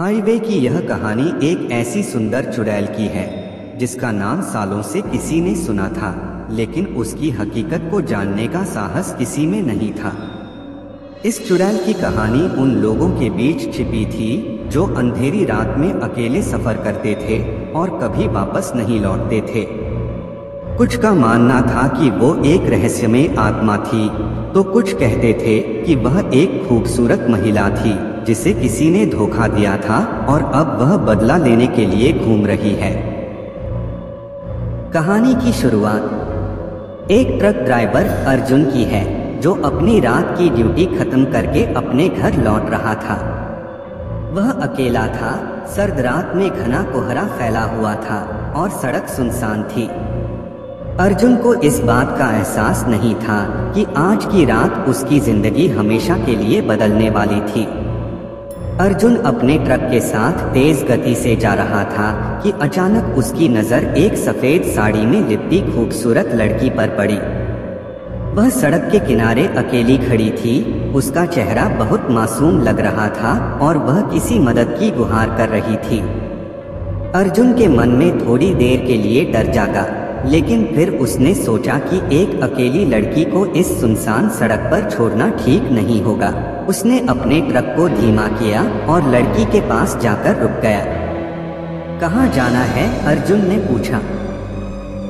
Highway की यह कहानी एक ऐसी सुंदर चुड़ैल की है जिसका नाम सालों से किसी ने सुना था, लेकिन उसकी हकीकत को जानने का साहस किसी में नहीं था। इस चुड़ैल की कहानी उन लोगों के बीच छिपी थी जो अंधेरी रात में अकेले सफर करते थे और कभी वापस नहीं लौटते थे। कुछ का मानना था कि वो एक रहस्यमय आत्मा थी, तो कुछ कहते थे कि वह एक खूबसूरत महिला थी जिसे किसी ने धोखा दिया था और अब वह बदला लेने के लिए घूम रही है। कहानी की शुरुआत एक ट्रक ड्राइवर अर्जुन की है, जो अपनी रात की ड्यूटी खत्म करके अपने घर लौट रहा था। वह अकेला था, सर्द रात में घना कोहरा फैला हुआ था और सड़क सुनसान थी। अर्जुन को इस बात का एहसास नहीं था कि आज की रात उसकी जिंदगी हमेशा के लिए बदलने वाली थी। अर्जुन अपने ट्रक के साथ तेज गति से जा रहा था कि अचानक उसकी नज़र एक सफेद साड़ी में लिपटी खूबसूरत लड़की पर पड़ी। वह सड़क के किनारे अकेली खड़ी थी, उसका चेहरा बहुत मासूम लग रहा था और वह किसी मदद की गुहार कर रही थी। अर्जुन के मन में थोड़ी देर के लिए डर जागा, लेकिन फिर उसने सोचा कि एक अकेली लड़की को इस सुनसान सड़क पर छोड़ना ठीक नहीं होगा। उसने अपने ट्रक को धीमा किया और लड़की के पास जाकर रुक गया। कहाँ जाना है? अर्जुन ने पूछा।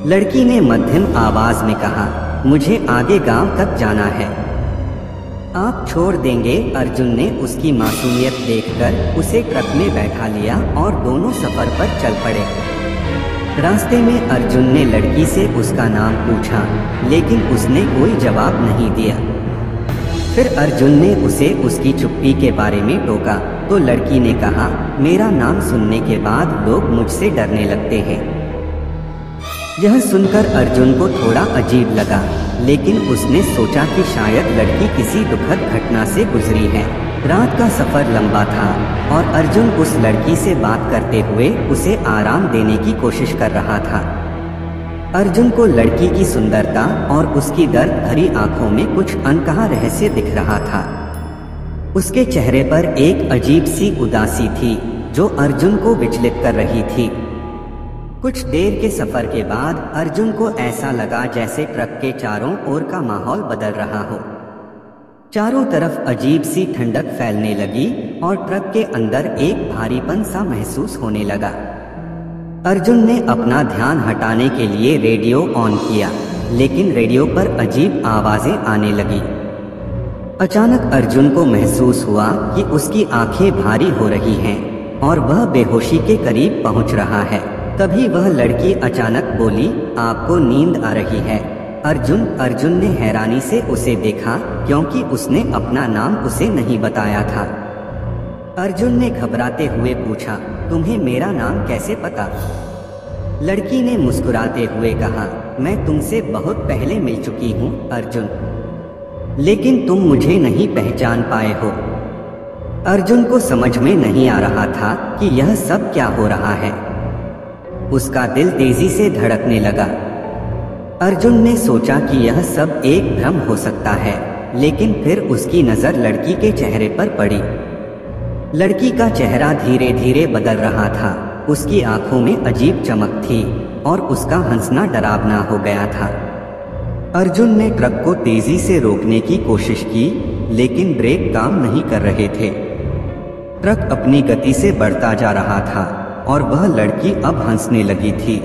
लड़की ने मध्यम आवाज में कहा, मुझे आगे गांव तक जाना है। आप छोड़ देंगे? अर्जुन ने उसकी मासूमियत देखकर उसे ट्रक में बैठा लिया और दोनों सफर पर चल पड़े। रास्ते में अर्जुन ने लड़की से उसका नाम पूछा, लेकिन उसने कोई जवाब नहीं दिया। फिर अर्जुन ने उसे उसकी चुप्पी के बारे में टोका, तो लड़की ने कहा, मेरा नाम सुनने के बाद लोग मुझसे डरने लगते हैं। यह सुनकर अर्जुन को थोड़ा अजीब लगा, लेकिन उसने सोचा कि शायद लड़की किसी दुखद घटना से गुजरी है। रात का सफर लंबा था और अर्जुन उस लड़की से बात करते हुए उसे आराम देने की कोशिश कर रहा था। अर्जुन को लड़की की सुंदरता और उसकी दर्द भरी आंखों में कुछ अनकहा रहस्य दिख रहा था। उसके चेहरे पर एक अजीब सी उदासी थी जो अर्जुन को विचलित कर रही थी। कुछ देर के सफर के बाद अर्जुन को ऐसा लगा जैसे ट्रक के चारों ओर का माहौल बदल रहा हो। चारों तरफ अजीब सी ठंडक फैलने लगी और ट्रक के अंदर एक भारीपन सा महसूस होने लगा। अर्जुन ने अपना ध्यान हटाने के लिए रेडियो ऑन किया, लेकिन रेडियो पर अजीब आवाजें आने लगी। अचानक अर्जुन को महसूस हुआ कि उसकी आंखें भारी हो रही हैं और वह बेहोशी के करीब पहुंच रहा है। तभी वह लड़की अचानक बोली, आपको नींद आ रही है? अर्जुन ने हैरानी से उसे देखा, क्योंकि उसने अपना नाम उसे नहीं बताया था। अर्जुन ने घबराते हुए पूछा, तुम्हें मेरा नाम कैसे पता? लड़की ने मुस्कुराते हुए कहा, मैं तुमसे बहुत पहले मिल चुकी हूँ अर्जुन, लेकिन तुम मुझे नहीं पहचान पाए हो। अर्जुन को समझ में नहीं आ रहा था कि यह सब क्या हो रहा है। उसका दिल तेजी से धड़कने लगा। अर्जुन ने सोचा कि यह सब एक भ्रम हो सकता है, लेकिन फिर उसकी नज़र लड़की के चेहरे पर पड़ी। लड़की का चेहरा धीरे धीरे बदल रहा था, उसकी आंखों में अजीब चमक थी और उसका हंसना डरावना हो गया था। अर्जुन ने ट्रक को तेजी से रोकने की कोशिश की, लेकिन ब्रेक काम नहीं कर रहे थे। ट्रक अपनी गति से बढ़ता जा रहा था और वह लड़की अब हंसने लगी थी।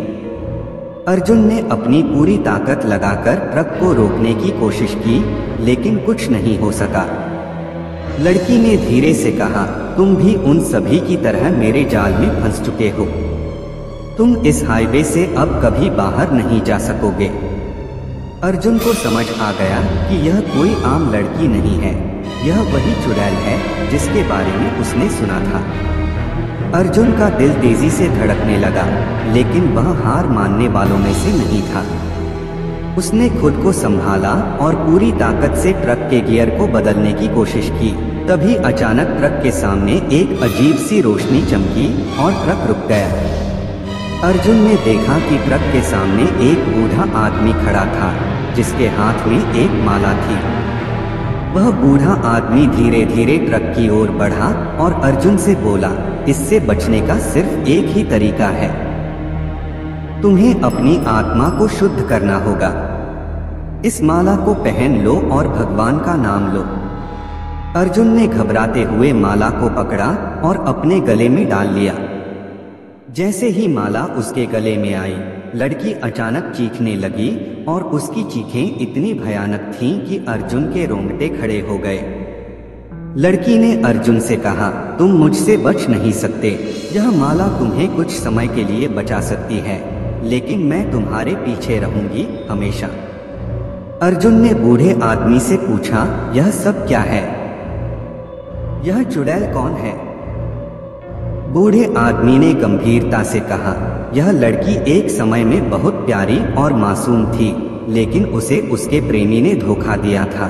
अर्जुन ने अपनी पूरी ताकत लगाकर ट्रक को रोकने की कोशिश की, लेकिन कुछ नहीं हो सका। लड़की ने धीरे से कहा, तुम भी उन सभी की तरह मेरे जाल में फंस चुके हो। तुम इस हाईवे से अब कभी बाहर नहीं जा सकोगे। अर्जुन को समझ आ गया कि यह कोई आम लड़की नहीं है, यह वही चुड़ैल है जिसके बारे में उसने सुना था। अर्जुन का दिल तेजी से धड़कने लगा, लेकिन वह हार मानने वालों में से नहीं था। उसने खुद को संभाला और पूरी ताकत से ट्रक के गियर को बदलने की कोशिश की। तभी अचानक ट्रक के सामने एक अजीब सी रोशनी चमकी और ट्रक रुक गया। अर्जुन ने देखा कि ट्रक के सामने एक बूढ़ा आदमी खड़ा था, जिसके हाथ में एक माला थी। वह बूढ़ा आदमी धीरे धीरे ट्रक की ओर बढ़ा और अर्जुन से बोला, इससे बचने का सिर्फ एक ही तरीका है। तुम्हें अपनी आत्मा को शुद्ध करना होगा। इस माला को पहन लो और भगवान का नाम लो। अर्जुन ने घबराते हुए माला को पकड़ा और अपने गले में डाल लिया। जैसे ही माला उसके गले में आई, लड़की अचानक चीखने लगी और उसकी चीखें इतनी भयानक थीं कि अर्जुन के रोंगटे खड़े हो गए। लड़की ने अर्जुन से कहा, तुम मुझसे बच नहीं सकते। यह माला तुम्हें कुछ समय के लिए बचा सकती है, लेकिन मैं तुम्हारे पीछे रहूंगी हमेशा। अर्जुन ने बूढ़े आदमी से पूछा, यह सब क्या है? यह चुड़ैल कौन है? बूढ़े आदमी ने गंभीरता से कहा, यह लड़की एक समय में बहुत प्यारी और मासूम थी, लेकिन उसे उसके प्रेमी ने धोखा दिया था।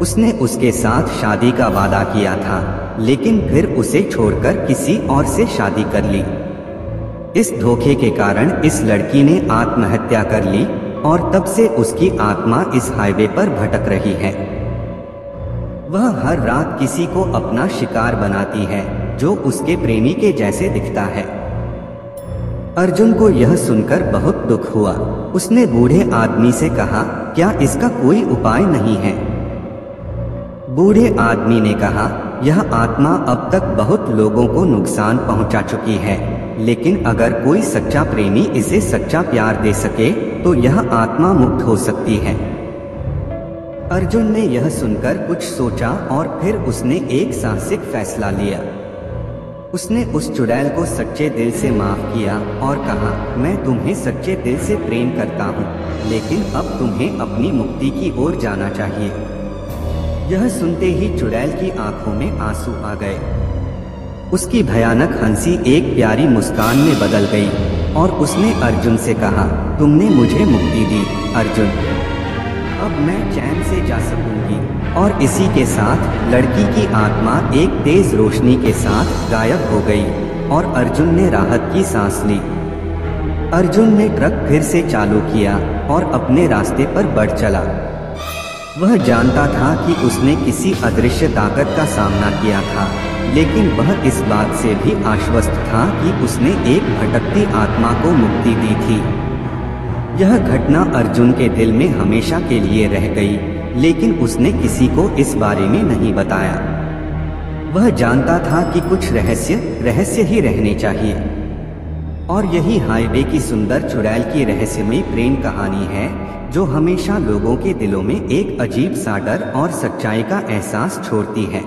उसने उसके साथ शादी का वादा किया था, लेकिन फिर उसे छोड़कर किसी और से शादी कर ली। इस धोखे के कारण इस लड़की ने आत्महत्या कर ली और तब से उसकी आत्मा इस हाईवे पर भटक रही है। वह हर रात किसी को अपना शिकार बनाती है जो उसके प्रेमी के जैसे दिखता है। अर्जुन को यह सुनकर बहुत दुख हुआ। उसने बूढ़े आदमी से कहा, क्या इसका कोई उपाय नहीं है? बूढ़े आदमी ने कहा, यह आत्मा अब तक बहुत लोगों को नुकसान पहुंचा चुकी है, लेकिन अगर कोई सच्चा प्रेमी इसे सच्चा प्यार दे सके तो यह आत्मा मुक्त हो सकती है। अर्जुन ने यह सुनकर कुछ सोचा और फिर उसने एक साहसिक फैसला लिया। उसने उस चुड़ैल को सच्चे दिल से माफ किया और कहा, मैं तुम्हें सच्चे दिल से प्रेम करता हूँ, लेकिन अब तुम्हें अपनी मुक्ति की ओर जाना चाहिए। यह सुनते ही चुड़ैल की आंखों में आंसू आ गए। उसकी भयानक हंसी एक प्यारी मुस्कान में बदल गई और उसने अर्जुन से कहा, तुमने मुझे मुक्ति दी अर्जुन, अब मैं चैन से जा सकूंगी। और इसी के साथ लड़की की आत्मा एक तेज रोशनी के साथ गायब हो गई और अर्जुन ने राहत की सांस ली। अर्जुन ने ट्रक फिर से चालू किया और अपने रास्ते पर बढ़ चला। वह जानता था कि उसने किसी अदृश्य ताकत का सामना किया था, लेकिन वह इस बात से भी आश्वस्त था कि उसने एक भटकती आत्मा को मुक्ति दी थी। यह घटना अर्जुन के दिल में हमेशा के लिए रह गई, लेकिन उसने किसी को इस बारे में नहीं बताया। वह जानता था कि कुछ रहस्य ही रहने चाहिए। और यही हाईवे की सुंदर चुड़ैल की रहस्यमयी प्रेम कहानी है, जो हमेशा लोगों के दिलों में एक अजीब सा डर और सच्चाई का एहसास छोड़ती है।